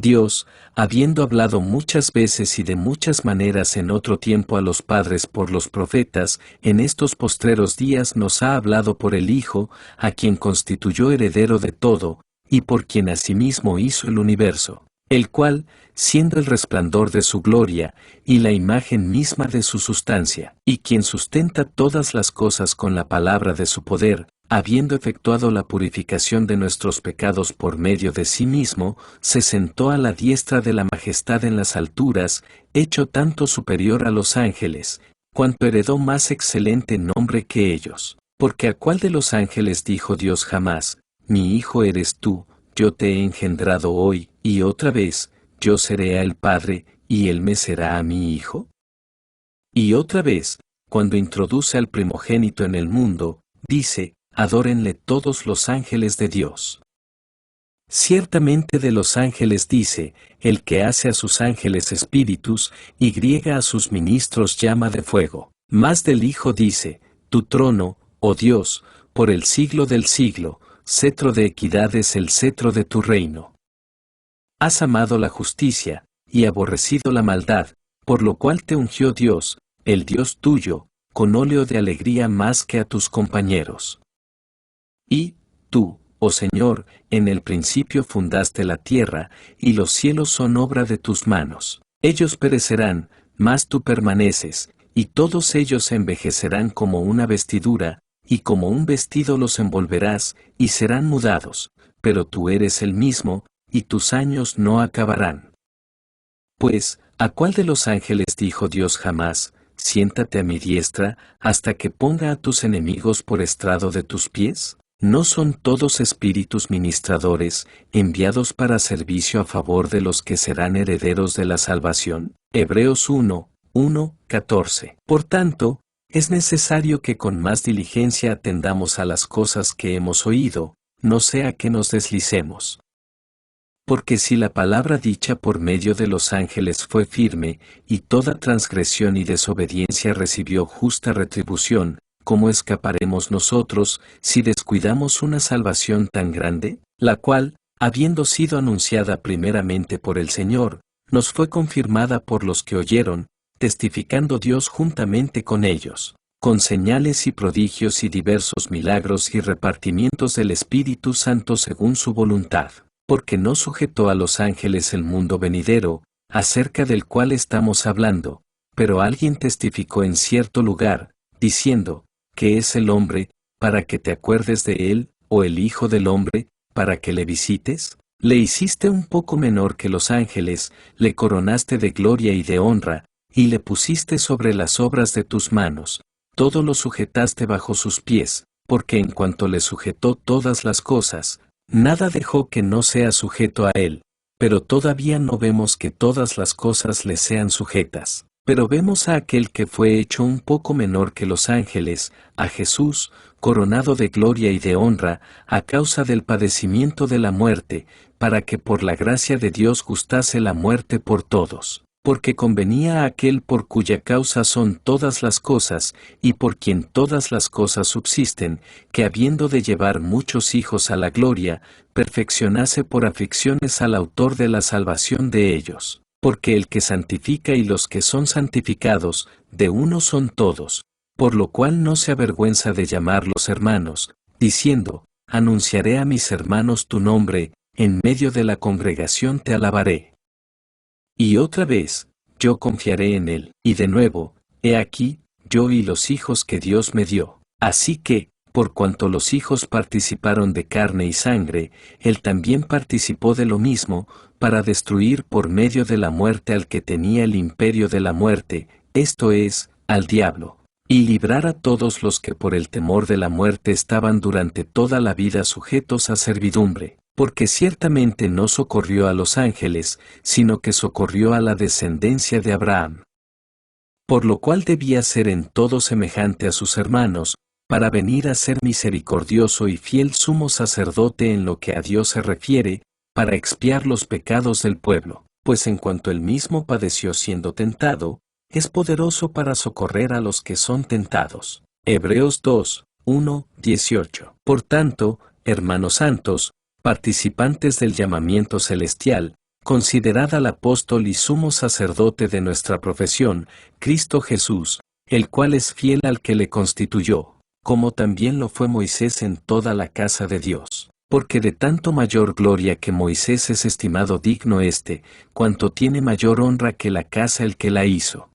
Dios, habiendo hablado muchas veces y de muchas maneras en otro tiempo a los padres por los profetas, en estos postreros días nos ha hablado por el Hijo, a quien constituyó heredero de todo, y por quien asimismo hizo el universo, el cual, siendo el resplandor de su gloria, y la imagen misma de su sustancia, y quien sustenta todas las cosas con la palabra de su poder, habiendo efectuado la purificación de nuestros pecados por medio de sí mismo, se sentó a la diestra de la majestad en las alturas, hecho tanto superior a los ángeles, cuanto heredó más excelente nombre que ellos. Porque ¿a cuál de los ángeles dijo Dios jamás, mi hijo eres tú, yo te he engendrado hoy, y otra vez, yo seré a el Padre, y él me será a mi hijo? Y otra vez, cuando introduce al primogénito en el mundo, dice, adórenle todos los ángeles de Dios. Ciertamente de los ángeles dice, el que hace a sus ángeles espíritus, y griega a sus ministros llama de fuego. Mas del Hijo dice, tu trono, oh Dios, por el siglo del siglo, cetro de equidad es el cetro de tu reino. Has amado la justicia, y aborrecido la maldad, por lo cual te ungió Dios, el Dios tuyo, con óleo de alegría más que a tus compañeros. Y, tú, oh Señor, en el principio fundaste la tierra, y los cielos son obra de tus manos. Ellos perecerán, mas tú permaneces, y todos ellos envejecerán como una vestidura, y como un vestido los envolverás, y serán mudados, pero tú eres el mismo, y tus años no acabarán. Pues, ¿a cuál de los ángeles dijo Dios jamás, siéntate a mi diestra, hasta que ponga a tus enemigos por estrado de tus pies? ¿No son todos espíritus ministradores, enviados para servicio a favor de los que serán herederos de la salvación? Hebreos 1:14. Por tanto, es necesario que con más diligencia atendamos a las cosas que hemos oído, no sea que nos deslicemos. Porque si la palabra dicha por medio de los ángeles fue firme, y toda transgresión y desobediencia recibió justa retribución, ¿cómo escaparemos nosotros si descuidamos una salvación tan grande, la cual, habiendo sido anunciada primeramente por el Señor, nos fue confirmada por los que oyeron, testificando Dios juntamente con ellos, con señales y prodigios y diversos milagros y repartimientos del Espíritu Santo según su voluntad? Porque no sujetó a los ángeles el mundo venidero, acerca del cual estamos hablando, pero alguien testificó en cierto lugar, diciendo, ¿qué es el hombre, para que te acuerdes de él, o el Hijo del hombre, para que le visites? Le hiciste un poco menor que los ángeles, le coronaste de gloria y de honra, y le pusiste sobre las obras de tus manos, todo lo sujetaste bajo sus pies, porque en cuanto le sujetó todas las cosas, nada dejó que no sea sujeto a él, pero todavía no vemos que todas las cosas le sean sujetas. Pero vemos a aquel que fue hecho un poco menor que los ángeles, a Jesús, coronado de gloria y de honra, a causa del padecimiento de la muerte, para que por la gracia de Dios gustase la muerte por todos. Porque convenía a aquel por cuya causa son todas las cosas, y por quien todas las cosas subsisten, que habiendo de llevar muchos hijos a la gloria, perfeccionase por aflicciones al autor de la salvación de ellos. Porque el que santifica y los que son santificados, de uno son todos, por lo cual no se avergüenza de llamarlos hermanos, diciendo, anunciaré a mis hermanos tu nombre, en medio de la congregación te alabaré. Y otra vez, yo confiaré en él, y de nuevo, he aquí, yo y los hijos que Dios me dio. Así que, por cuanto los hijos participaron de carne y sangre, él también participó de lo mismo, para destruir por medio de la muerte al que tenía el imperio de la muerte, esto es, al diablo, y librar a todos los que por el temor de la muerte estaban durante toda la vida sujetos a servidumbre. Porque ciertamente no socorrió a los ángeles, sino que socorrió a la descendencia de Abraham. Por lo cual debía ser en todo semejante a sus hermanos, para venir a ser misericordioso y fiel sumo sacerdote en lo que a Dios se refiere, para expiar los pecados del pueblo, pues en cuanto él mismo padeció siendo tentado, es poderoso para socorrer a los que son tentados. Hebreos 2:18. Por tanto, hermanos santos, participantes del llamamiento celestial, Considerad al apóstol y sumo sacerdote de nuestra profesión, Cristo Jesús, el cual es fiel al que le constituyó, como también lo fue Moisés en toda la casa de Dios. Porque de tanto mayor gloria que Moisés es estimado digno cuanto tiene mayor honra que la casa el que la hizo.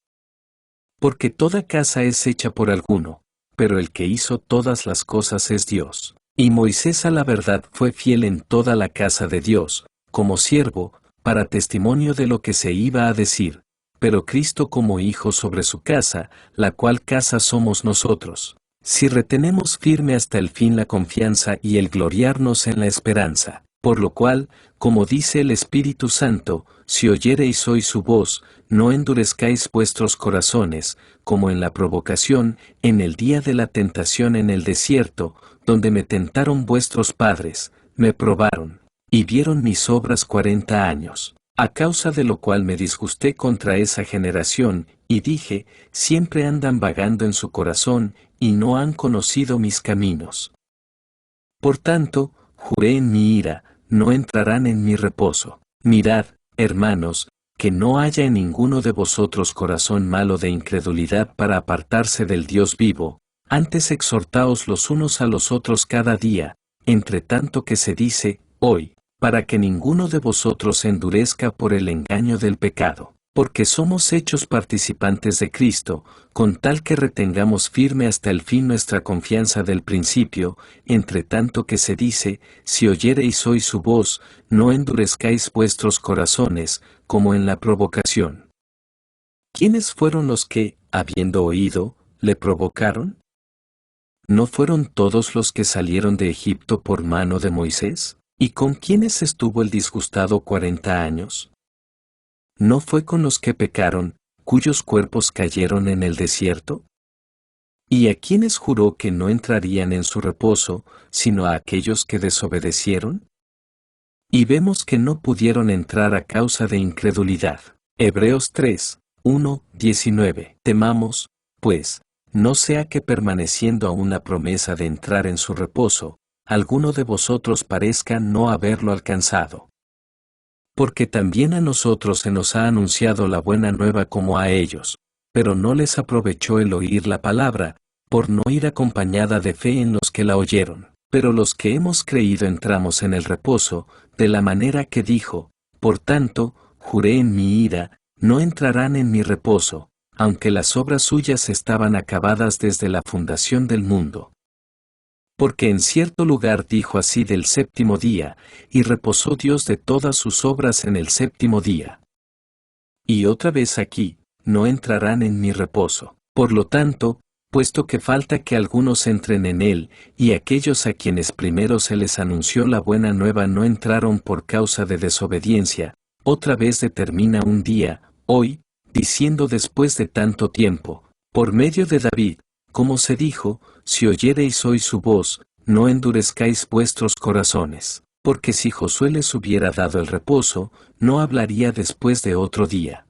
Porque toda casa es hecha por alguno, pero el que hizo todas las cosas es Dios. Y Moisés a la verdad fue fiel en toda la casa de Dios, como siervo, para testimonio de lo que se iba a decir, pero Cristo como hijo sobre su casa, la cual casa somos nosotros, si retenemos firme hasta el fin la confianza y el gloriarnos en la esperanza. Por lo cual, como dice el Espíritu Santo, si oyereis hoy su voz, no endurezcáis vuestros corazones, como en la provocación, en el día de la tentación en el desierto, donde me tentaron vuestros padres, me probaron, y vieron mis obras 40 años. A causa de lo cual me disgusté contra esa generación, y dije, siempre andan vagando en su corazón, y no han conocido mis caminos. Por tanto, juré en mi ira, no entrarán en mi reposo. Mirad, hermanos, que no haya en ninguno de vosotros corazón malo de incredulidad para apartarse del Dios vivo, antes exhortaos los unos a los otros cada día, entre tanto que se dice, hoy, para que ninguno de vosotros se endurezca por el engaño del pecado. Porque somos hechos participantes de Cristo, con tal que retengamos firme hasta el fin nuestra confianza del principio, entre tanto que se dice, si oyereis hoy su voz, no endurezcáis vuestros corazones, como en la provocación. ¿Quiénes fueron los que, habiendo oído, le provocaron? ¿No fueron todos los que salieron de Egipto por mano de Moisés? ¿Y con quiénes estuvo el disgustado 40 años? ¿No fue con los que pecaron, cuyos cuerpos cayeron en el desierto? ¿Y a quiénes juró que no entrarían en su reposo, sino a aquellos que desobedecieron? Y vemos que no pudieron entrar a causa de incredulidad. Hebreos 3, 1, 19. Temamos, pues, no sea que permaneciendo aún la promesa de entrar en su reposo, alguno de vosotros parezca no haberlo alcanzado. Porque también a nosotros se nos ha anunciado la buena nueva como a ellos, pero no les aprovechó el oír la palabra, por no ir acompañada de fe en los que la oyeron. Pero los que hemos creído entramos en el reposo, de la manera que dijo, por tanto, juré en mi ira, no entrarán en mi reposo, aunque las obras suyas estaban acabadas desde la fundación del mundo. Porque en cierto lugar dijo así del séptimo día, y reposó Dios de todas sus obras en el séptimo día. Y otra vez aquí, no entrarán en mi reposo. Por lo tanto, puesto que falta que algunos entren en él, y aquellos a quienes primero se les anunció la buena nueva no entraron por causa de desobediencia, otra vez determina un día, hoy, diciendo después de tanto tiempo, por medio de David, como se dijo, si oyereis hoy su voz, no endurezcáis vuestros corazones, porque si Josué les hubiera dado el reposo, no hablaría después de otro día.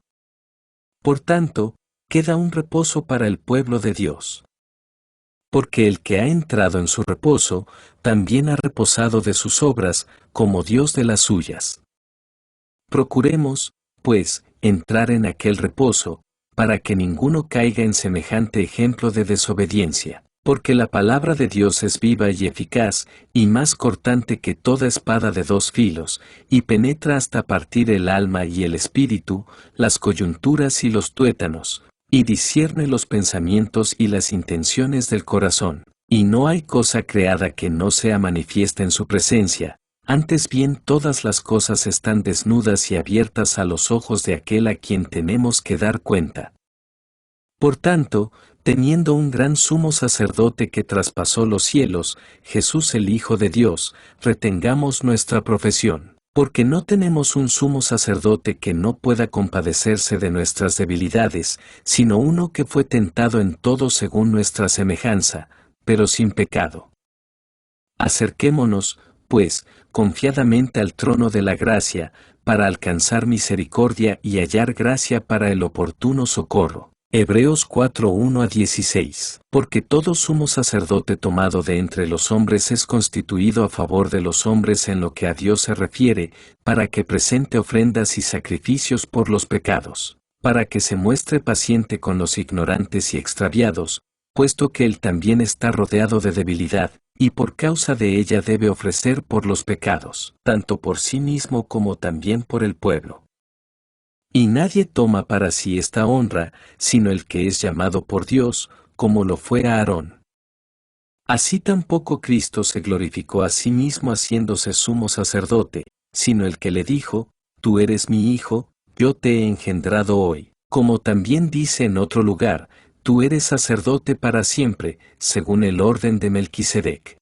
Por tanto, queda un reposo para el pueblo de Dios. Porque el que ha entrado en su reposo, también ha reposado de sus obras, como Dios de las suyas. Procuremos, pues, entrar en aquel reposo, para que ninguno caiga en semejante ejemplo de desobediencia. Porque la palabra de Dios es viva y eficaz, y más cortante que toda espada de dos filos, y penetra hasta partir el alma y el espíritu, las coyunturas y los tuétanos, y discierne los pensamientos y las intenciones del corazón. Y no hay cosa creada que no sea manifiesta en su presencia, antes bien todas las cosas están desnudas y abiertas a los ojos de aquel a quien tenemos que dar cuenta. Por tanto, teniendo un gran sumo sacerdote que traspasó los cielos, Jesús el Hijo de Dios, retengamos nuestra profesión, porque no tenemos un sumo sacerdote que no pueda compadecerse de nuestras debilidades, sino uno que fue tentado en todo según nuestra semejanza, pero sin pecado. Acerquémonos, pues, confiadamente al trono de la gracia, para alcanzar misericordia y hallar gracia para el oportuno socorro. Hebreos 4:1-16. Porque todo sumo sacerdote tomado de entre los hombres es constituido a favor de los hombres en lo que a Dios se refiere, para que presente ofrendas y sacrificios por los pecados, para que se muestre paciente con los ignorantes y extraviados, puesto que él también está rodeado de debilidad, y por causa de ella debe ofrecer por los pecados, tanto por sí mismo como también por el pueblo. Y nadie toma para sí esta honra, sino el que es llamado por Dios, como lo fue Aarón. Así tampoco Cristo se glorificó a sí mismo haciéndose sumo sacerdote, sino el que le dijo, Tú eres mi hijo, yo te he engendrado hoy, como también dice en otro lugar, Tú eres sacerdote para siempre, según el orden de Melquisedec.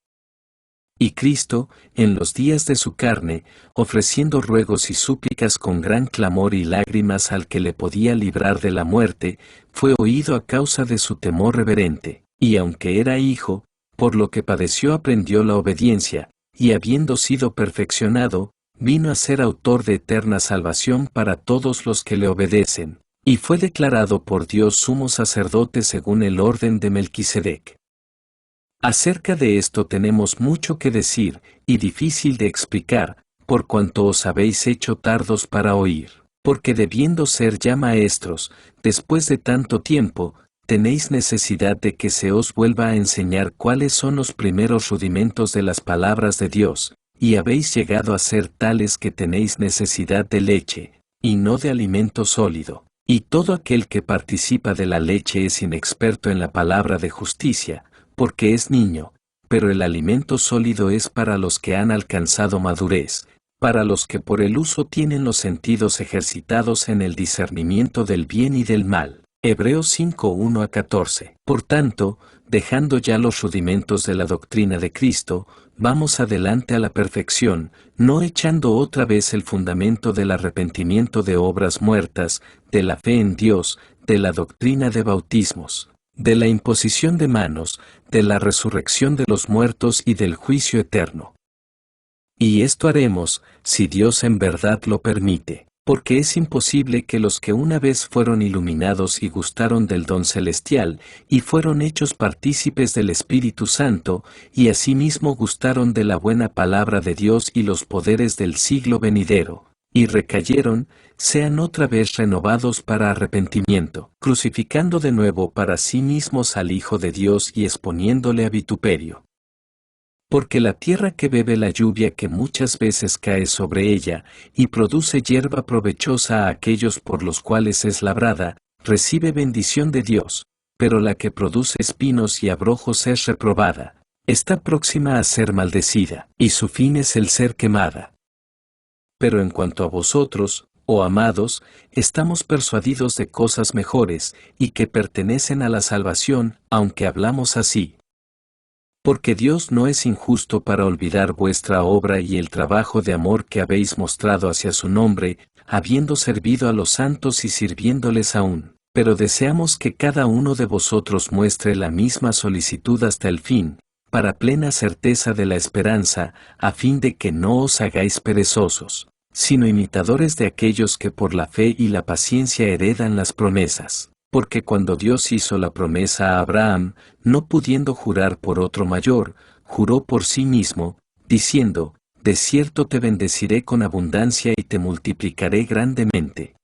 Y Cristo, en los días de su carne, ofreciendo ruegos y súplicas con gran clamor y lágrimas al que le podía librar de la muerte, fue oído a causa de su temor reverente, y aunque era hijo, por lo que padeció aprendió la obediencia, y habiendo sido perfeccionado, vino a ser autor de eterna salvación para todos los que le obedecen, y fue declarado por Dios sumo sacerdote según el orden de Melquisedec. Acerca de esto tenemos mucho que decir, y difícil de explicar, por cuanto os habéis hecho tardos para oír, porque debiendo ser ya maestros, después de tanto tiempo, tenéis necesidad de que se os vuelva a enseñar cuáles son los primeros rudimentos de las palabras de Dios, y habéis llegado a ser tales que tenéis necesidad de leche, y no de alimento sólido. Y todo aquel que participa de la leche es inexperto en la palabra de justicia, porque es niño, pero el alimento sólido es para los que han alcanzado madurez, para los que por el uso tienen los sentidos ejercitados en el discernimiento del bien y del mal. Hebreos 5:1-14. Por tanto, dejando ya los rudimentos de la doctrina de Cristo, vamos adelante a la perfección, no echando otra vez el fundamento del arrepentimiento de obras muertas, de la fe en Dios, de la doctrina de bautismos, de la imposición de manos, de la resurrección de los muertos y del juicio eterno. Y esto haremos, si Dios en verdad lo permite, porque es imposible que los que una vez fueron iluminados y gustaron del don celestial, y fueron hechos partícipes del Espíritu Santo, y asimismo gustaron de la buena palabra de Dios y los poderes del siglo venidero, y recayeron, sean otra vez renovados para arrepentimiento, crucificando de nuevo para sí mismos al Hijo de Dios y exponiéndole a vituperio. Porque la tierra que bebe la lluvia que muchas veces cae sobre ella, y produce hierba provechosa a aquellos por los cuales es labrada, recibe bendición de Dios, pero la que produce espinos y abrojos es reprobada, está próxima a ser maldecida, y su fin es el ser quemada. Pero en cuanto a vosotros, oh amados, estamos persuadidos de cosas mejores, y que pertenecen a la salvación, aunque hablamos así. Porque Dios no es injusto para olvidar vuestra obra y el trabajo de amor que habéis mostrado hacia su nombre, habiendo servido a los santos y sirviéndoles aún. Pero deseamos que cada uno de vosotros muestre la misma solicitud hasta el fin, para plena certeza de la esperanza, a fin de que no os hagáis perezosos, sino imitadores de aquellos que por la fe y la paciencia heredan las promesas. Porque cuando Dios hizo la promesa a Abraham, no pudiendo jurar por otro mayor, juró por sí mismo, diciendo, de cierto te bendeciré con abundancia y te multiplicaré grandemente.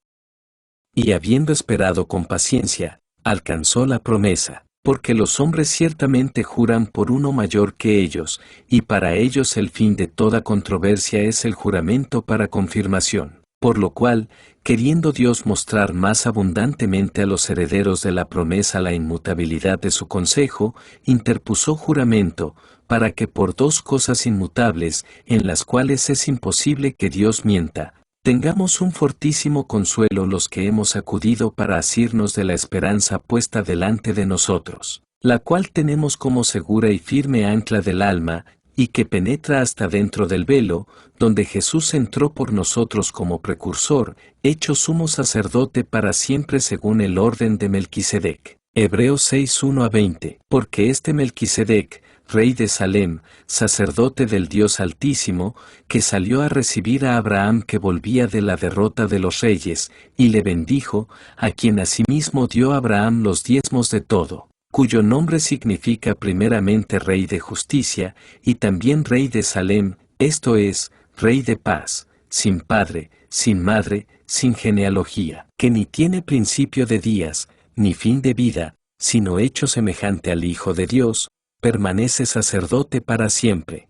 Y habiendo esperado con paciencia, alcanzó la promesa, porque los hombres ciertamente juran por uno mayor que ellos, y para ellos el fin de toda controversia es el juramento para confirmación. Por lo cual, queriendo Dios mostrar más abundantemente a los herederos de la promesa la inmutabilidad de su consejo, interpuso juramento, para que por dos cosas inmutables, en las cuales es imposible que Dios mienta, tengamos un fortísimo consuelo los que hemos acudido para asirnos de la esperanza puesta delante de nosotros, la cual tenemos como segura y firme ancla del alma, y que penetra hasta dentro del velo, donde Jesús entró por nosotros como precursor, hecho sumo sacerdote para siempre según el orden de Melquisedec. Hebreos 6:1-20. Porque este Melquisedec, rey de Salem, sacerdote del Dios Altísimo, que salió a recibir a Abraham que volvía de la derrota de los reyes, y le bendijo, a quien asimismo dio Abraham los diezmos de todo, cuyo nombre significa primeramente Rey de Justicia, y también Rey de Salem, esto es, Rey de paz, sin padre, sin madre, sin genealogía, que ni tiene principio de días, ni fin de vida, sino hecho semejante al Hijo de Dios, permanece sacerdote para siempre.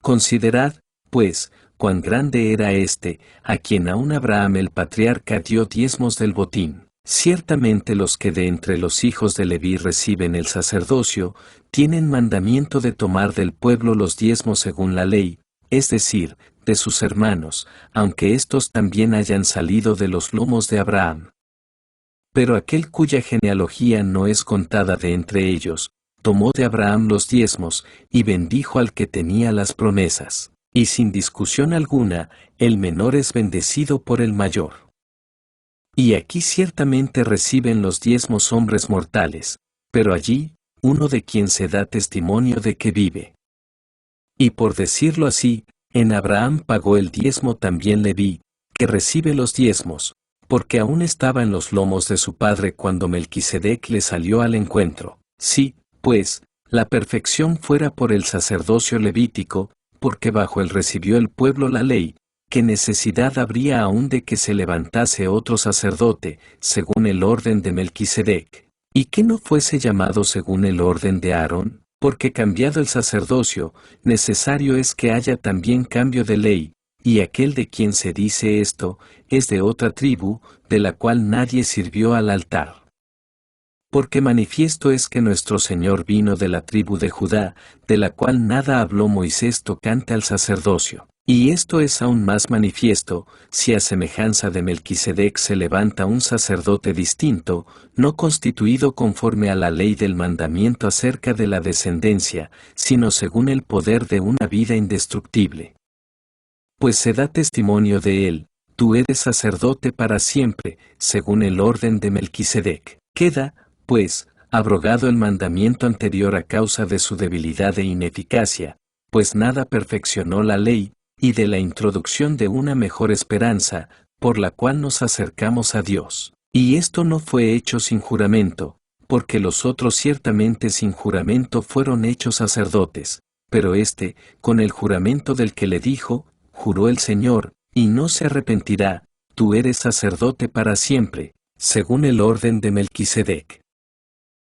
Considerad, pues, cuán grande era éste, a quien aun Abraham el patriarca dio diezmos del botín. Ciertamente los que de entre los hijos de Leví reciben el sacerdocio, tienen mandamiento de tomar del pueblo los diezmos según la ley, es decir, de sus hermanos, aunque éstos también hayan salido de los lomos de Abraham. Pero aquel cuya genealogía no es contada de entre ellos, tomó de Abraham los diezmos, y bendijo al que tenía las promesas. Y sin discusión alguna, el menor es bendecido por el mayor. Y aquí ciertamente reciben los diezmos hombres mortales, pero allí, uno de quien se da testimonio de que vive. Y por decirlo así, en Abraham pagó el diezmo también Leví, que recibe los diezmos, porque aún estaba en los lomos de su padre cuando Melquisedec le salió al encuentro. Sí, pues, la perfección fuera por el sacerdocio levítico, porque bajo él recibió el pueblo la ley, ¿qué necesidad habría aún de que se levantase otro sacerdote, según el orden de Melquisedec? ¿Y que no fuese llamado según el orden de Aarón? Porque cambiado el sacerdocio, necesario es que haya también cambio de ley, y aquel de quien se dice esto, es de otra tribu, de la cual nadie sirvió al altar. Porque manifiesto es que nuestro Señor vino de la tribu de Judá, de la cual nada habló Moisés tocante al sacerdocio. Y esto es aún más manifiesto, si a semejanza de Melquisedec se levanta un sacerdote distinto, no constituido conforme a la ley del mandamiento acerca de la descendencia, sino según el poder de una vida indestructible. Pues se da testimonio de él, tú eres sacerdote para siempre, según el orden de Melquisedec. Queda, pues, abrogado el mandamiento anterior a causa de su debilidad e ineficacia, pues nada perfeccionó la ley, y de la introducción de una mejor esperanza, por la cual nos acercamos a Dios. Y esto no fue hecho sin juramento, porque los otros ciertamente sin juramento fueron hechos sacerdotes, pero éste, con el juramento del que le dijo, juró el Señor, y no se arrepentirá, tú eres sacerdote para siempre, según el orden de Melquisedec.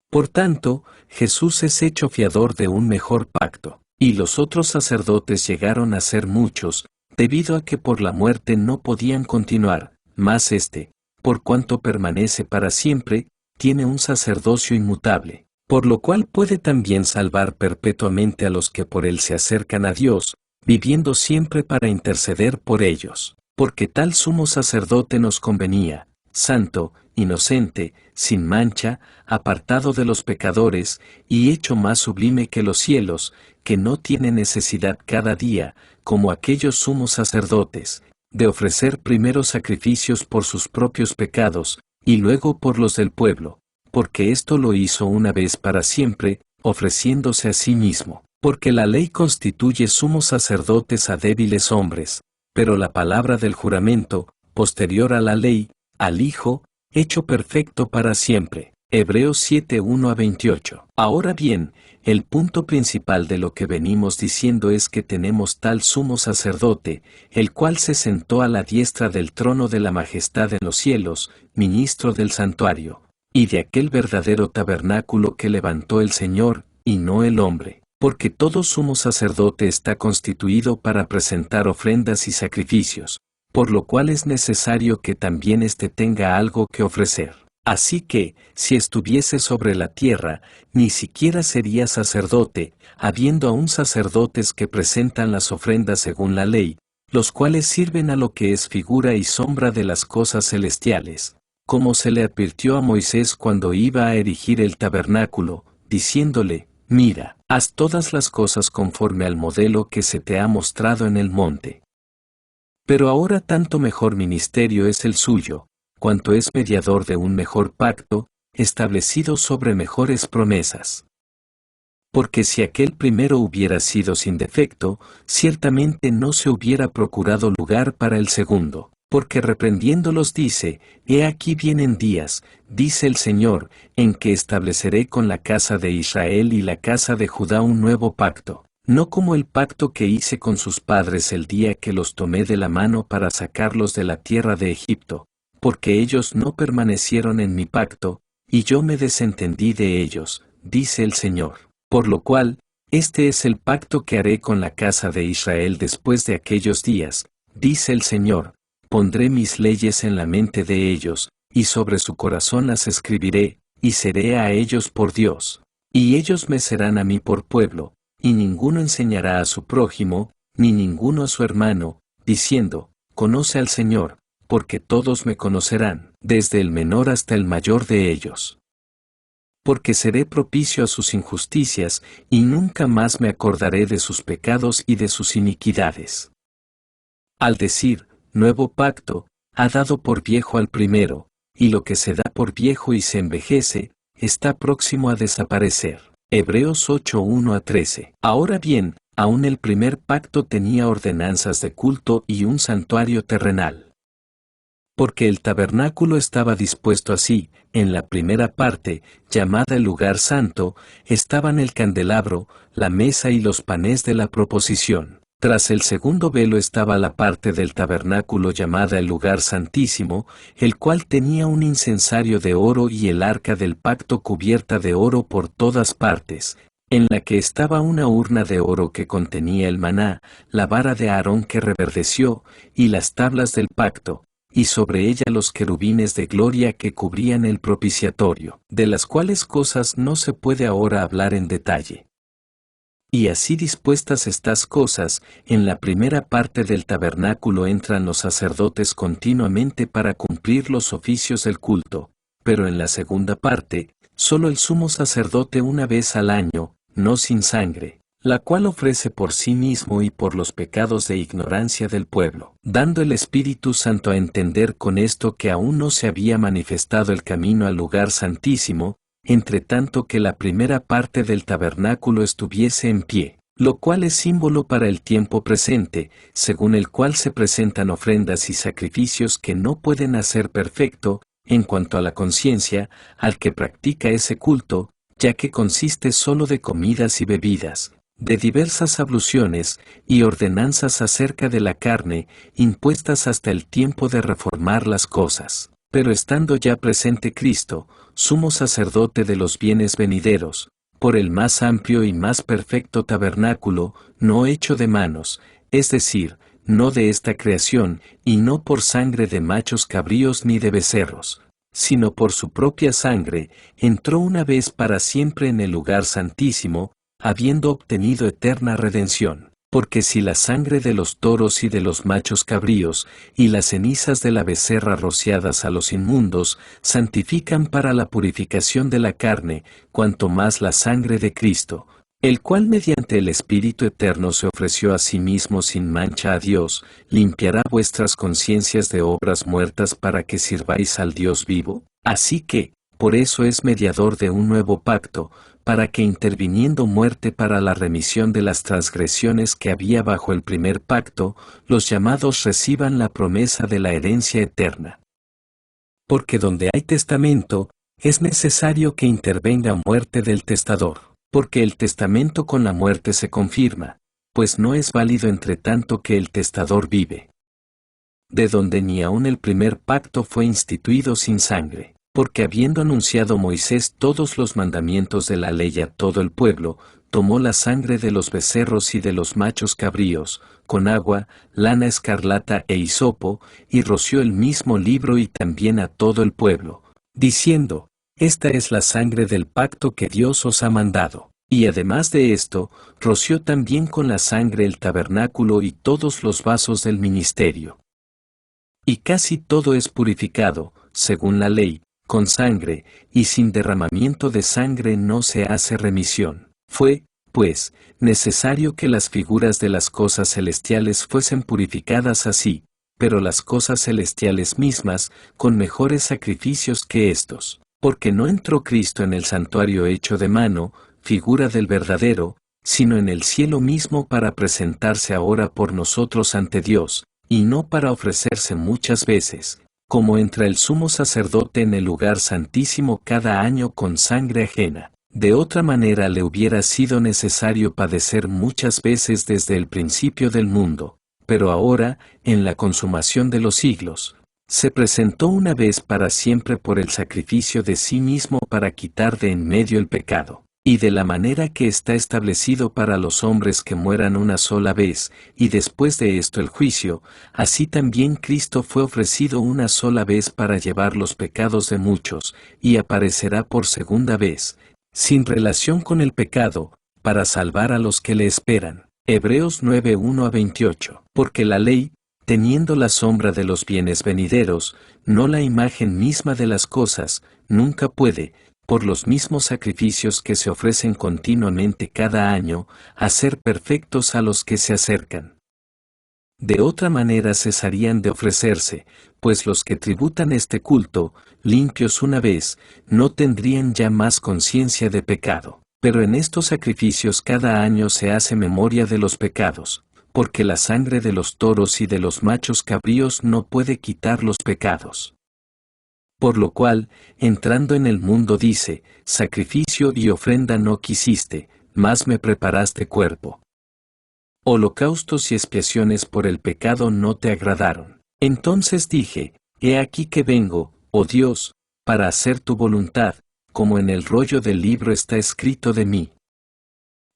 Por tanto, Jesús es hecho fiador de un mejor pacto. Y los otros sacerdotes llegaron a ser muchos, debido a que por la muerte no podían continuar, mas éste, por cuanto permanece para siempre, tiene un sacerdocio inmutable, por lo cual puede también salvar perpetuamente a los que por él se acercan a Dios, viviendo siempre para interceder por ellos, porque tal sumo sacerdote nos convenía, santo, inocente, sin mancha, apartado de los pecadores, y hecho más sublime que los cielos, que no tiene necesidad cada día, como aquellos sumos sacerdotes, de ofrecer primero sacrificios por sus propios pecados, y luego por los del pueblo, porque esto lo hizo una vez para siempre, ofreciéndose a sí mismo. Porque la ley constituye sumos sacerdotes a débiles hombres, pero la palabra del juramento, posterior a la ley, al Hijo, hecho perfecto para siempre. Hebreos 7:1-28. Ahora bien, el punto principal de lo que venimos diciendo es que tenemos tal sumo sacerdote, el cual se sentó a la diestra del trono de la majestad en los cielos, ministro del santuario, y de aquel verdadero tabernáculo que levantó el Señor, y no el hombre. Porque todo sumo sacerdote está constituido para presentar ofrendas y sacrificios, por lo cual es necesario que también éste tenga algo que ofrecer. Así que, si estuviese sobre la tierra, ni siquiera sería sacerdote, habiendo aún sacerdotes que presentan las ofrendas según la ley, los cuales sirven a lo que es figura y sombra de las cosas celestiales, como se le advirtió a Moisés cuando iba a erigir el tabernáculo, diciéndole, mira, haz todas las cosas conforme al modelo que se te ha mostrado en el monte. Pero ahora tanto mejor ministerio es el suyo, cuanto es mediador de un mejor pacto, establecido sobre mejores promesas. Porque si aquel primero hubiera sido sin defecto, ciertamente no se hubiera procurado lugar para el segundo. Porque reprendiéndolos dice, He aquí vienen días, dice el Señor, en que estableceré con la casa de Israel y la casa de Judá un nuevo pacto, no como el pacto que hice con sus padres el día que los tomé de la mano para sacarlos de la tierra de Egipto, porque ellos no permanecieron en mi pacto, y yo me desentendí de ellos, dice el Señor. Por lo cual, este es el pacto que haré con la casa de Israel después de aquellos días, dice el Señor. Pondré mis leyes en la mente de ellos, y sobre su corazón las escribiré, y seré a ellos por Dios. Y ellos me serán a mí por pueblo, y ninguno enseñará a su prójimo, ni ninguno a su hermano, diciendo, Conoce al Señor, porque todos me conocerán, desde el menor hasta el mayor de ellos. Porque seré propicio a sus injusticias, y nunca más me acordaré de sus pecados y de sus iniquidades. Al decir, nuevo pacto, ha dado por viejo al primero, y lo que se da por viejo y se envejece, está próximo a desaparecer. Hebreos 8:1-13. Ahora bien, aún el primer pacto tenía ordenanzas de culto y un santuario terrenal. Porque el tabernáculo estaba dispuesto así, en la primera parte, llamada el lugar santo, estaban el candelabro, la mesa y los panes de la proposición. Tras el segundo velo estaba la parte del tabernáculo llamada el lugar santísimo, el cual tenía un incensario de oro y el arca del pacto cubierta de oro por todas partes, en la que estaba una urna de oro que contenía el maná, la vara de Aarón que reverdeció, y las tablas del pacto, y sobre ella los querubines de gloria que cubrían el propiciatorio, de las cuales cosas no se puede ahora hablar en detalle. Y así dispuestas estas cosas, en la primera parte del tabernáculo entran los sacerdotes continuamente para cumplir los oficios del culto, pero en la segunda parte, solo el sumo sacerdote una vez al año, no sin sangre, la cual ofrece por sí mismo y por los pecados de ignorancia del pueblo, dando el Espíritu Santo a entender con esto que aún no se había manifestado el camino al lugar santísimo, entre tanto que la primera parte del tabernáculo estuviese en pie, lo cual es símbolo para el tiempo presente, según el cual se presentan ofrendas y sacrificios que no pueden hacer perfecto, en cuanto a la conciencia, al que practica ese culto, ya que consiste solo de comidas y bebidas, de diversas abluciones y ordenanzas acerca de la carne, impuestas hasta el tiempo de reformar las cosas. Pero estando ya presente Cristo, sumo sacerdote de los bienes venideros, por el más amplio y más perfecto tabernáculo, no hecho de manos, es decir, no de esta creación, y no por sangre de machos cabríos ni de becerros, sino por su propia sangre, entró una vez para siempre en el lugar santísimo, habiendo obtenido eterna redención. Porque si la sangre de los toros y de los machos cabríos, y las cenizas de la becerra rociadas a los inmundos, santifican para la purificación de la carne, cuanto más la sangre de Cristo, el cual mediante el Espíritu Eterno se ofreció a sí mismo sin mancha a Dios, limpiará vuestras conciencias de obras muertas para que sirváis al Dios vivo. Así que, por eso es mediador de un nuevo pacto, para que interviniendo muerte para la remisión de las transgresiones que había bajo el primer pacto, los llamados reciban la promesa de la herencia eterna. Porque donde hay testamento, es necesario que intervenga muerte del testador, porque el testamento con la muerte se confirma, pues no es válido entre tanto que el testador vive. De donde ni aun el primer pacto fue instituido sin sangre. Porque habiendo anunciado Moisés todos los mandamientos de la ley a todo el pueblo, tomó la sangre de los becerros y de los machos cabríos, con agua, lana escarlata e hisopo, y roció el mismo libro y también a todo el pueblo, diciendo, Esta es la sangre del pacto que Dios os ha mandado. Y además de esto, roció también con la sangre el tabernáculo y todos los vasos del ministerio. Y casi todo es purificado, según la ley, con sangre, y sin derramamiento de sangre no se hace remisión. Fue, pues, necesario que las figuras de las cosas celestiales fuesen purificadas así, pero las cosas celestiales mismas, con mejores sacrificios que estos. Porque no entró Cristo en el santuario hecho de mano, figura del verdadero, sino en el cielo mismo para presentarse ahora por nosotros ante Dios, y no para ofrecerse muchas veces, como entra el sumo sacerdote en el lugar santísimo cada año con sangre ajena. De otra manera le hubiera sido necesario padecer muchas veces desde el principio del mundo, pero ahora, en la consumación de los siglos, se presentó una vez para siempre por el sacrificio de sí mismo para quitar de en medio el pecado. Y de la manera que está establecido para los hombres que mueran una sola vez, y después de esto el juicio, así también Cristo fue ofrecido una sola vez para llevar los pecados de muchos, y aparecerá por segunda vez, sin relación con el pecado, para salvar a los que le esperan. Hebreos 9:1-28. Porque la ley, teniendo la sombra de los bienes venideros, no la imagen misma de las cosas, nunca puede, por los mismos sacrificios que se ofrecen continuamente cada año, hacer perfectos a los que se acercan. De otra manera cesarían de ofrecerse, pues los que tributan este culto, limpios una vez, no tendrían ya más conciencia de pecado. Pero en estos sacrificios cada año se hace memoria de los pecados, porque la sangre de los toros y de los machos cabríos no puede quitar los pecados. Por lo cual, entrando en el mundo dice, sacrificio y ofrenda no quisiste, mas me preparaste cuerpo. Holocaustos y expiaciones por el pecado no te agradaron. Entonces dije, he aquí que vengo, oh Dios, para hacer tu voluntad, como en el rollo del libro está escrito de mí.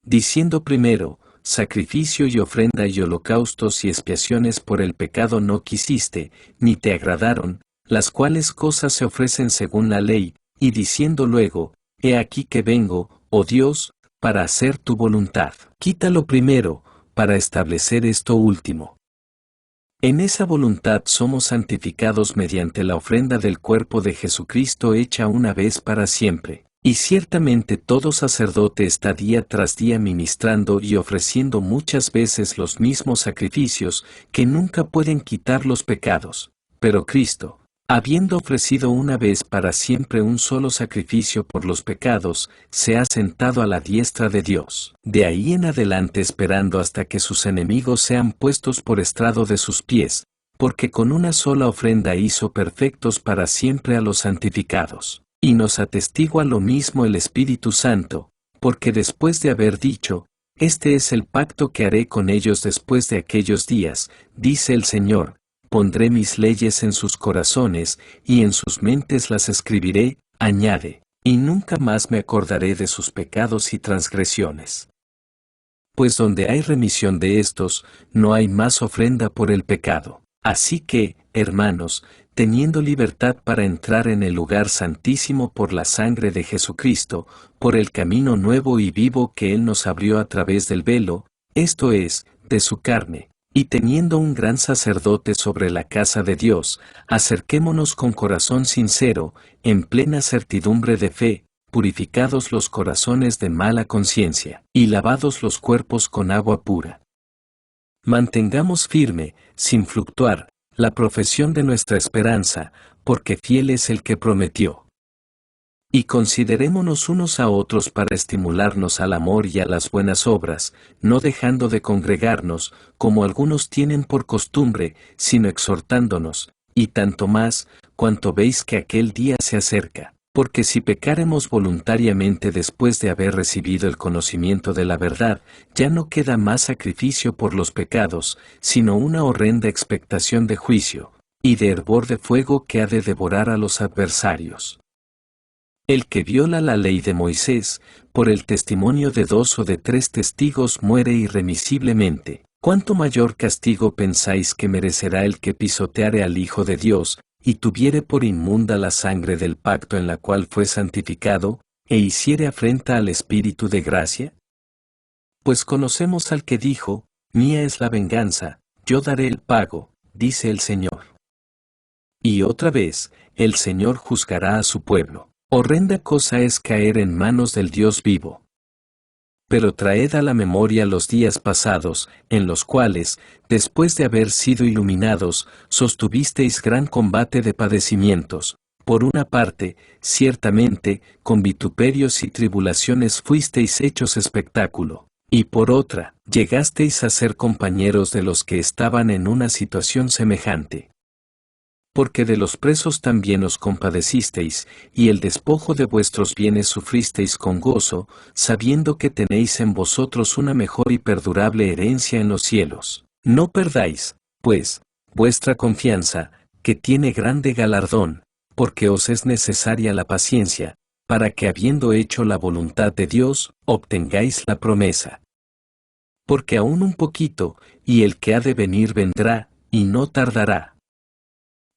Diciendo primero, sacrificio y ofrenda y holocaustos y expiaciones por el pecado no quisiste, ni te agradaron, las cuales cosas se ofrecen según la ley, y diciendo luego, he aquí que vengo, oh Dios, para hacer tu voluntad. Quítalo primero, para establecer esto último. En esa voluntad somos santificados mediante la ofrenda del cuerpo de Jesucristo hecha una vez para siempre. Y ciertamente todo sacerdote está día tras día ministrando y ofreciendo muchas veces los mismos sacrificios que nunca pueden quitar los pecados. Pero Cristo, habiendo ofrecido una vez para siempre un solo sacrificio por los pecados, se ha sentado a la diestra de Dios. De ahí en adelante esperando hasta que sus enemigos sean puestos por estrado de sus pies, porque con una sola ofrenda hizo perfectos para siempre a los santificados. Y nos atestigua lo mismo el Espíritu Santo, porque después de haber dicho, este es el pacto que haré con ellos después de aquellos días, dice el Señor, pondré mis leyes en sus corazones, y en sus mentes las escribiré, añade, y nunca más me acordaré de sus pecados y transgresiones. Pues donde hay remisión de estos, no hay más ofrenda por el pecado. Así que, hermanos, teniendo libertad para entrar en el lugar santísimo por la sangre de Jesucristo, por el camino nuevo y vivo que Él nos abrió a través del velo, esto es, de su carne, y teniendo un gran sacerdote sobre la casa de Dios, acerquémonos con corazón sincero, en plena certidumbre de fe, purificados los corazones de mala conciencia, y lavados los cuerpos con agua pura. Mantengamos firme, sin fluctuar, la profesión de nuestra esperanza, porque fiel es el que prometió. Y considerémonos unos a otros para estimularnos al amor y a las buenas obras, no dejando de congregarnos, como algunos tienen por costumbre, sino exhortándonos, y tanto más, cuanto veis que aquel día se acerca. Porque si pecáremos voluntariamente después de haber recibido el conocimiento de la verdad, ya no queda más sacrificio por los pecados, sino una horrenda expectación de juicio, y de hervor de fuego que ha de devorar a los adversarios. El que viola la ley de Moisés, por el testimonio de 2 o de 3 testigos muere irremisiblemente. ¿Cuánto mayor castigo pensáis que merecerá el que pisoteare al Hijo de Dios, y tuviere por inmunda la sangre del pacto en la cual fue santificado, e hiciere afrenta al Espíritu de gracia? Pues conocemos al que dijo, mía es la venganza, yo daré el pago, dice el Señor. Y otra vez, el Señor juzgará a su pueblo. Horrenda cosa es caer en manos del Dios vivo. Pero traed a la memoria los días pasados, en los cuales, después de haber sido iluminados, sostuvisteis gran combate de padecimientos, Por una parte, ciertamente, con vituperios y tribulaciones fuisteis hechos espectáculo, y por otra, llegasteis a ser compañeros de los que estaban en una situación semejante. Porque de los presos también os compadecisteis, y el despojo de vuestros bienes sufristeis con gozo, sabiendo que tenéis en vosotros una mejor y perdurable herencia en los cielos. No perdáis, pues, vuestra confianza, que tiene grande galardón, porque os es necesaria la paciencia, para que habiendo hecho la voluntad de Dios, obtengáis la promesa. Porque aún un poquito, y el que ha de venir vendrá, y no tardará.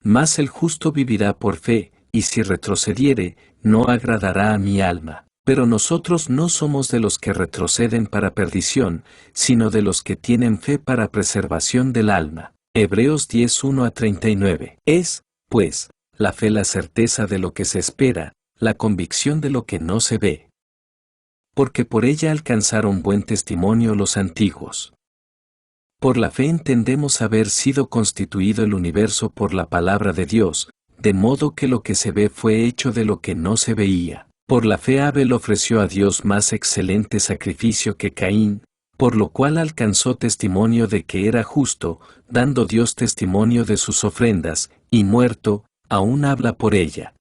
Mas el justo vivirá por fe, y si retrocediere, no agradará a mi alma. Pero nosotros no somos de los que retroceden para perdición, sino de los que tienen fe para preservación del alma. Hebreos 10:1-39. Es, pues, la fe la certeza de lo que se espera, la convicción de lo que no se ve. Porque por ella alcanzaron buen testimonio los antiguos. Por la fe entendemos haber sido constituido el universo por la palabra de Dios, de modo que lo que se ve fue hecho de lo que no se veía. Por la fe Abel ofreció a Dios más excelente sacrificio que Caín, por lo cual alcanzó testimonio de que era justo, dando Dios testimonio de sus ofrendas, y muerto, aún habla por ella.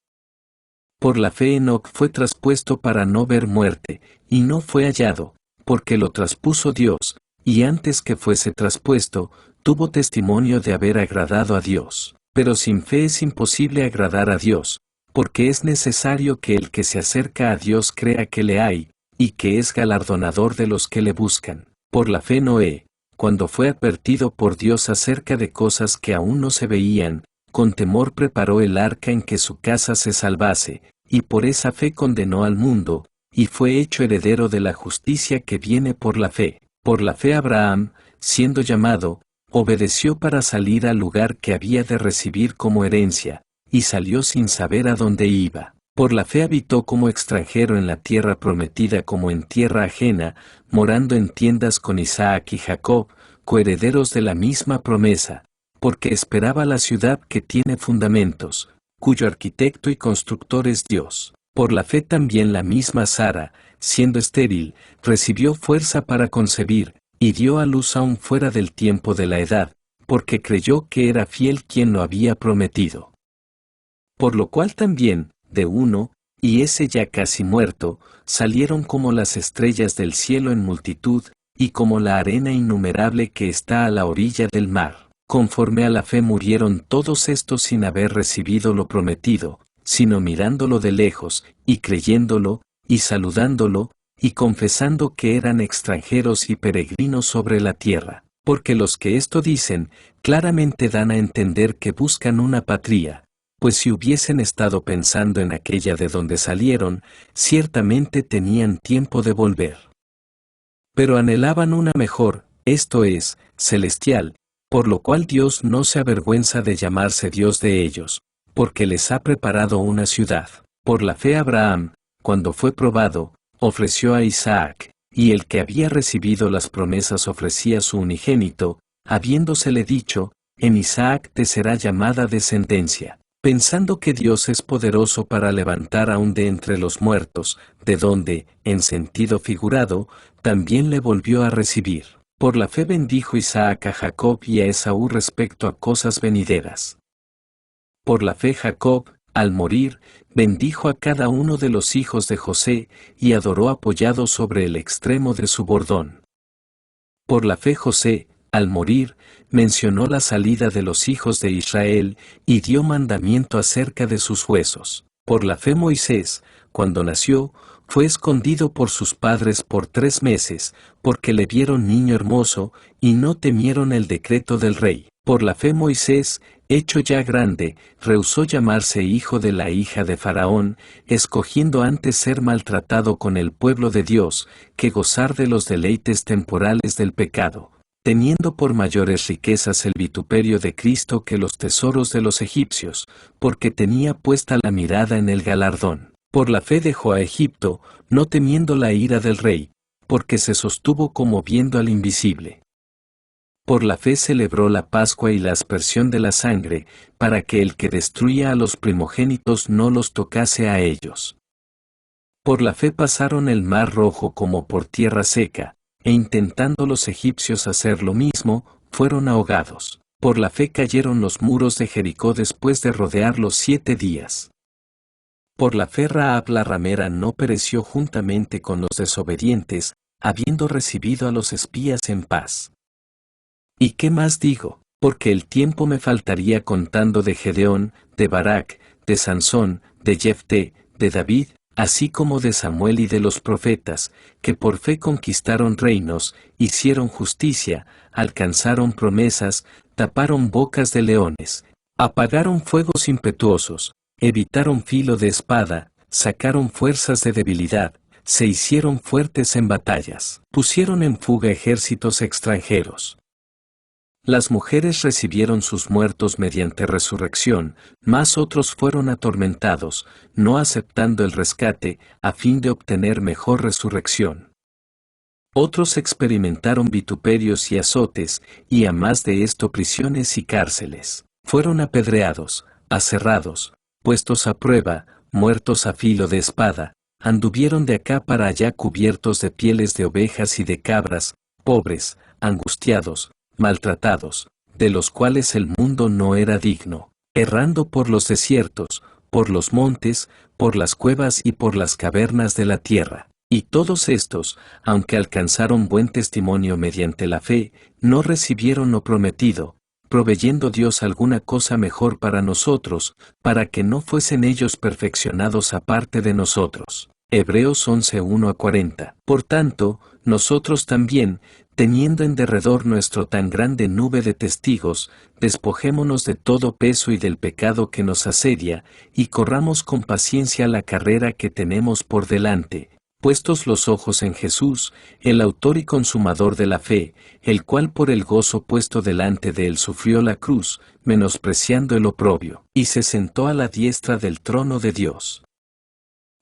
Por la fe Enoc fue traspuesto para no ver muerte, y no fue hallado, porque lo traspuso Dios, y antes que fuese traspuesto, tuvo testimonio de haber agradado a Dios. Pero sin fe es imposible agradar a Dios, porque es necesario que el que se acerca a Dios crea que le hay, y que es galardonador de los que le buscan. Por la fe Noé, cuando fue advertido por Dios acerca de cosas que aún no se veían, con temor preparó el arca en que su casa se salvase, y por esa fe condenó al mundo, y fue hecho heredero de la justicia que viene por la fe. Por la fe Abraham, siendo llamado, obedeció para salir al lugar que había de recibir como herencia, y salió sin saber a dónde iba. Por la fe habitó como extranjero en la tierra prometida como en tierra ajena, morando en tiendas con Isaac y Jacob, coherederos de la misma promesa, porque esperaba la ciudad que tiene fundamentos, cuyo arquitecto y constructor es Dios. Por la fe también la misma Sara, siendo estéril, recibió fuerza para concebir, y dio a luz aún fuera del tiempo de la edad, porque creyó que era fiel quien lo había prometido. Por lo cual también, de uno, y ese ya casi muerto, salieron como las estrellas del cielo en multitud, y como la arena innumerable que está a la orilla del mar. Conforme a la fe murieron todos estos sin haber recibido lo prometido, sino mirándolo de lejos, y creyéndolo, y saludándolo, y confesando que eran extranjeros y peregrinos sobre la tierra. Porque los que esto dicen, claramente dan a entender que buscan una patria, pues si hubiesen estado pensando en aquella de donde salieron, ciertamente tenían tiempo de volver. Pero anhelaban una mejor, esto es, celestial, por lo cual Dios no se avergüenza de llamarse Dios de ellos, porque les ha preparado una ciudad. Por la fe Abraham, cuando fue probado, ofreció a Isaac, y el que había recibido las promesas ofrecía su unigénito, habiéndosele dicho, en Isaac te será llamada descendencia. Pensando que Dios es poderoso para levantar aún de entre los muertos, de donde, en sentido figurado, también le volvió a recibir. Por la fe bendijo Isaac a Jacob y a Esaú respecto a cosas venideras. Por la fe Jacob, al morir, bendijo a cada uno de los hijos de José, y adoró apoyado sobre el extremo de su bordón. Por la fe José, al morir, mencionó la salida de los hijos de Israel, y dio mandamiento acerca de sus huesos. Por la fe Moisés, cuando nació, fue escondido por sus padres por 3 meses, porque le vieron niño hermoso, y no temieron el decreto del rey. Por la fe Moisés, hecho ya grande, rehusó llamarse hijo de la hija de Faraón, escogiendo antes ser maltratado con el pueblo de Dios, que gozar de los deleites temporales del pecado, teniendo por mayores riquezas el vituperio de Cristo que los tesoros de los egipcios, porque tenía puesta la mirada en el galardón. Por la fe dejó a Egipto, no temiendo la ira del rey, porque se sostuvo como viendo al invisible. Por la fe celebró la Pascua y la aspersión de la sangre, para que el que destruía a los primogénitos no los tocase a ellos. Por la fe pasaron el mar Rojo como por tierra seca, e intentando los egipcios hacer lo mismo, fueron ahogados. Por la fe cayeron los muros de Jericó después de rodearlos 7 días. Por la fe Rahab la ramera no pereció juntamente con los desobedientes, habiendo recibido a los espías en paz. ¿Y qué más digo? Porque el tiempo me faltaría contando de Gedeón, de Barak, de Sansón, de Jefté, de David, así como de Samuel y de los profetas, que por fe conquistaron reinos, hicieron justicia, alcanzaron promesas, taparon bocas de leones, apagaron fuegos impetuosos, evitaron filo de espada, sacaron fuerzas de debilidad, se hicieron fuertes en batallas, pusieron en fuga ejércitos extranjeros. Las mujeres recibieron sus muertos mediante resurrección, mas otros fueron atormentados, no aceptando el rescate, a fin de obtener mejor resurrección. Otros experimentaron vituperios y azotes, y a más de esto prisiones y cárceles. Fueron apedreados, aserrados, puestos a prueba, muertos a filo de espada, anduvieron de acá para allá cubiertos de pieles de ovejas y de cabras, pobres, angustiados, maltratados, de los cuales el mundo no era digno, errando por los desiertos, por los montes, por las cuevas y por las cavernas de la tierra. Y todos estos, aunque alcanzaron buen testimonio mediante la fe, no recibieron lo prometido, proveyendo Dios alguna cosa mejor para nosotros, para que no fuesen ellos perfeccionados aparte de nosotros. Hebreos 11:1-40. Por tanto, nosotros también, teniendo en derredor nuestro tan grande nube de testigos, despojémonos de todo peso y del pecado que nos asedia, y corramos con paciencia la carrera que tenemos por delante, puestos los ojos en Jesús, el autor y consumador de la fe, el cual por el gozo puesto delante de él sufrió la cruz, menospreciando el oprobio, y se sentó a la diestra del trono de Dios.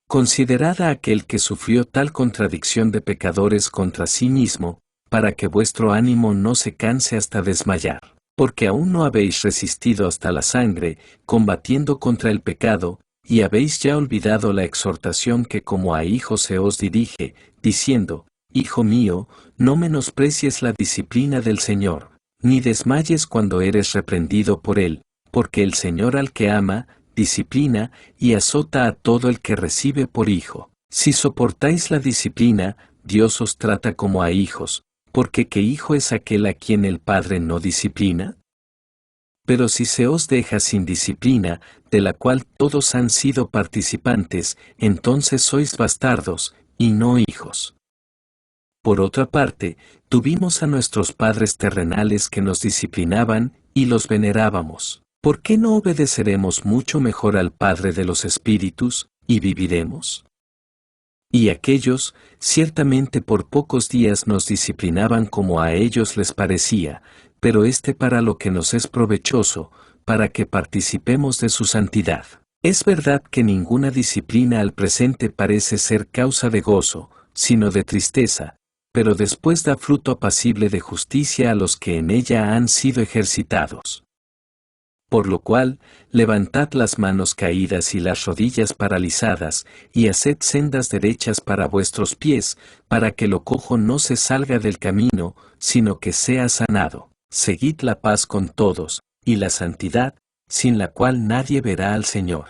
Considerad a aquel que sufrió tal contradicción de pecadores contra sí mismo, para que vuestro ánimo no se canse hasta desmayar, porque aún no habéis resistido hasta la sangre, combatiendo contra el pecado, y habéis ya olvidado la exhortación que como a hijos se os dirige, diciendo, Hijo mío, no menosprecies la disciplina del Señor, ni desmayes cuando eres reprendido por Él, porque el Señor al que ama, disciplina y azota a todo el que recibe por hijo. Si soportáis la disciplina, Dios os trata como a hijos, porque ¿qué hijo es aquel a quien el Padre no disciplina? Pero si se os deja sin disciplina, de la cual todos han sido participantes, entonces sois bastardos, y no hijos. Por otra parte, tuvimos a nuestros padres terrenales que nos disciplinaban, y los venerábamos. ¿Por qué no obedeceremos mucho mejor al Padre de los Espíritus, y viviremos? Y aquellos, ciertamente por pocos días nos disciplinaban como a ellos les parecía, pero para lo que nos es provechoso, para que participemos de su santidad. Es verdad que ninguna disciplina al presente parece ser causa de gozo, sino de tristeza, pero después da fruto apacible de justicia a los que en ella han sido ejercitados. Por lo cual, levantad las manos caídas y las rodillas paralizadas, y haced sendas derechas para vuestros pies, para que lo cojo no se salga del camino, sino que sea sanado. Seguid la paz con todos, y la santidad, sin la cual nadie verá al Señor.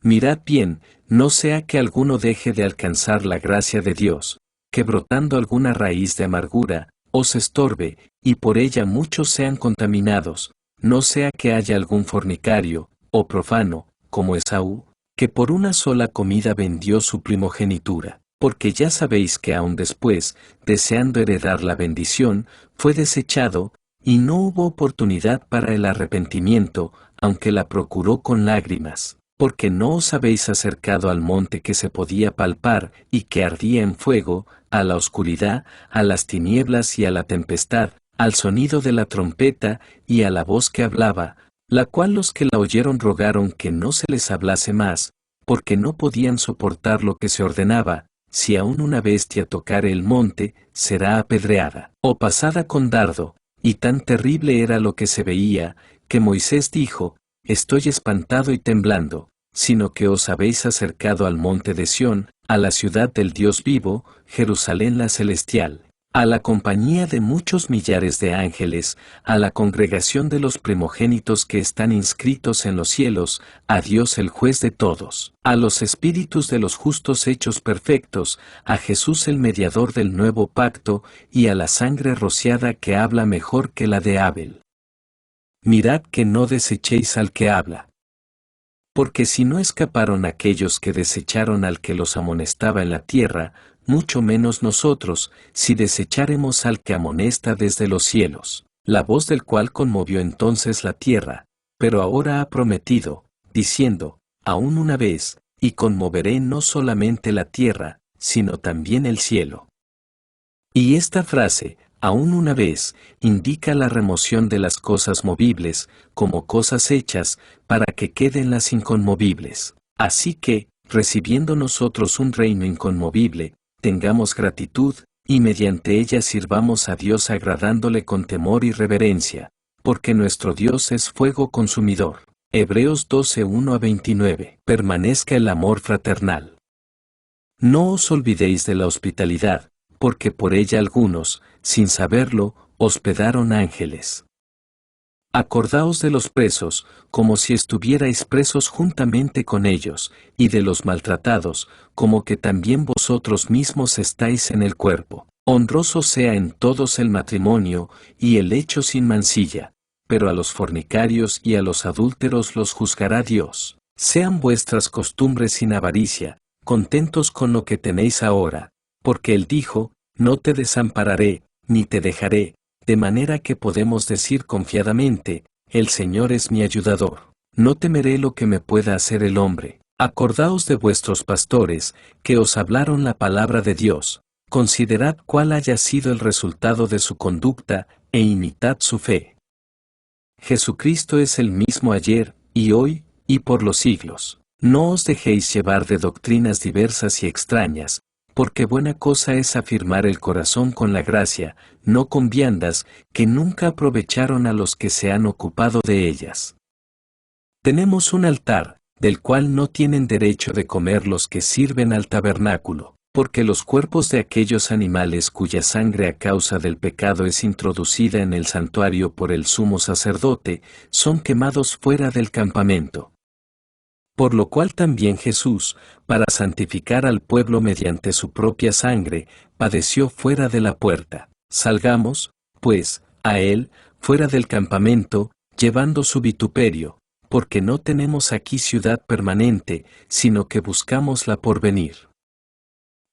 Mirad bien, no sea que alguno deje de alcanzar la gracia de Dios, que brotando alguna raíz de amargura, os estorbe, y por ella muchos sean contaminados, no sea que haya algún fornicario, o profano, como Esaú, que por una sola comida vendió su primogenitura, porque ya sabéis que aun después, deseando heredar la bendición, fue desechado, y no hubo oportunidad para el arrepentimiento, aunque la procuró con lágrimas, porque no os habéis acercado al monte que se podía palpar, y que ardía en fuego, a la oscuridad, a las tinieblas y a la tempestad, al sonido de la trompeta y a la voz que hablaba, la cual los que la oyeron rogaron que no se les hablase más, porque no podían soportar lo que se ordenaba, si aún una bestia tocare el monte, será apedreada, o pasada con dardo, y tan terrible era lo que se veía, que Moisés dijo: «Estoy espantado y temblando», sino que os habéis acercado al monte de Sión, a la ciudad del Dios vivo, Jerusalén la celestial, a la compañía de muchos millares de ángeles, a la congregación de los primogénitos que están inscritos en los cielos, a Dios el juez de todos, a los espíritus de los justos hechos perfectos, a Jesús el mediador del nuevo pacto, y a la sangre rociada que habla mejor que la de Abel. Mirad que no desechéis al que habla. Porque si no escaparon aquellos que desecharon al que los amonestaba en la tierra, mucho menos nosotros, si desecháremos al que amonesta desde los cielos, la voz del cual conmovió entonces la tierra, pero ahora ha prometido, diciendo: aún una vez, y conmoveré no solamente la tierra, sino también el cielo. Y esta frase, aún una vez, indica la remoción de las cosas movibles, como cosas hechas, para que queden las inconmovibles. Así que, recibiendo nosotros un reino inconmovible, tengamos gratitud, y mediante ella sirvamos a Dios agradándole con temor y reverencia, porque nuestro Dios es fuego consumidor. Hebreos 12, 1-29. Permanezca el amor fraternal. No os olvidéis de la hospitalidad, porque por ella algunos, sin saberlo, hospedaron ángeles. Acordaos de los presos, como si estuvierais presos juntamente con ellos, y de los maltratados, como que también vosotros mismos estáis en el cuerpo. Honroso sea en todos el matrimonio, y el hecho sin mancilla, pero a los fornicarios y a los adúlteros los juzgará Dios. Sean vuestras costumbres sin avaricia, contentos con lo que tenéis ahora, porque Él dijo: no te desampararé, ni te dejaré, de manera que podemos decir confiadamente: el Señor es mi ayudador. No temeré lo que me pueda hacer el hombre. Acordaos de vuestros pastores, que os hablaron la palabra de Dios. Considerad cuál haya sido el resultado de su conducta, e imitad su fe. Jesucristo es el mismo ayer, y hoy, y por los siglos. No os dejéis llevar de doctrinas diversas y extrañas, porque buena cosa es afirmar el corazón con la gracia, no con viandas, que nunca aprovecharon a los que se han ocupado de ellas. Tenemos un altar, del cual no tienen derecho de comer los que sirven al tabernáculo, porque los cuerpos de aquellos animales cuya sangre a causa del pecado es introducida en el santuario por el sumo sacerdote, son quemados fuera del campamento. Por lo cual también Jesús, para santificar al pueblo mediante su propia sangre, padeció fuera de la puerta. Salgamos, pues, a Él, fuera del campamento, llevando su vituperio, porque no tenemos aquí ciudad permanente, sino que buscamos la porvenir.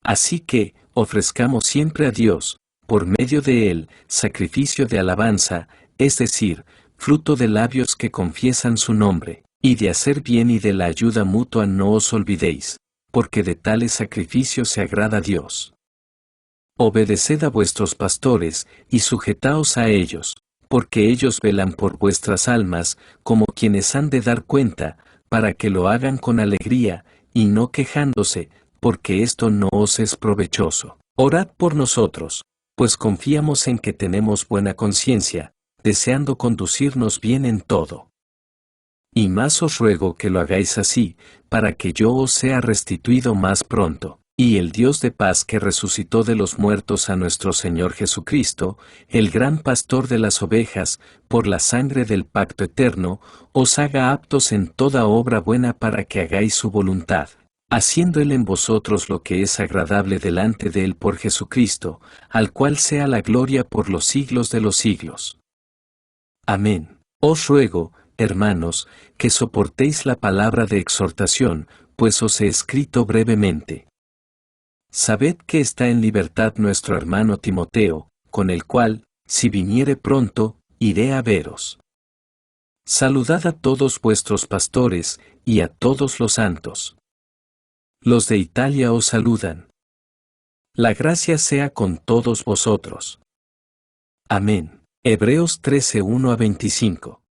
Así que, ofrezcamos siempre a Dios, por medio de Él, sacrificio de alabanza, es decir, fruto de labios que confiesan su nombre. Y de hacer bien y de la ayuda mutua no os olvidéis, porque de tales sacrificios se agrada a Dios. Obedeced a vuestros pastores, y sujetaos a ellos, porque ellos velan por vuestras almas, como quienes han de dar cuenta, para que lo hagan con alegría, y no quejándose, porque esto no os es provechoso. Orad por nosotros, pues confiamos en que tenemos buena conciencia, deseando conducirnos bien en todo. Y más os ruego que lo hagáis así, para que yo os sea restituido más pronto. Y el Dios de paz que resucitó de los muertos a nuestro Señor Jesucristo, el gran pastor de las ovejas, por la sangre del pacto eterno, os haga aptos en toda obra buena para que hagáis su voluntad, haciendo Él en vosotros lo que es agradable delante de Él por Jesucristo, al cual sea la gloria por los siglos de los siglos. Amén. Os ruego, hermanos, que soportéis la palabra de exhortación, pues os he escrito brevemente. Sabed que está en libertad nuestro hermano Timoteo, con el cual, si viniere pronto, iré a veros. Saludad a todos vuestros pastores, y a todos los santos. Los de Italia os saludan. La gracia sea con todos vosotros. Amén. Hebreos 13, 1-25.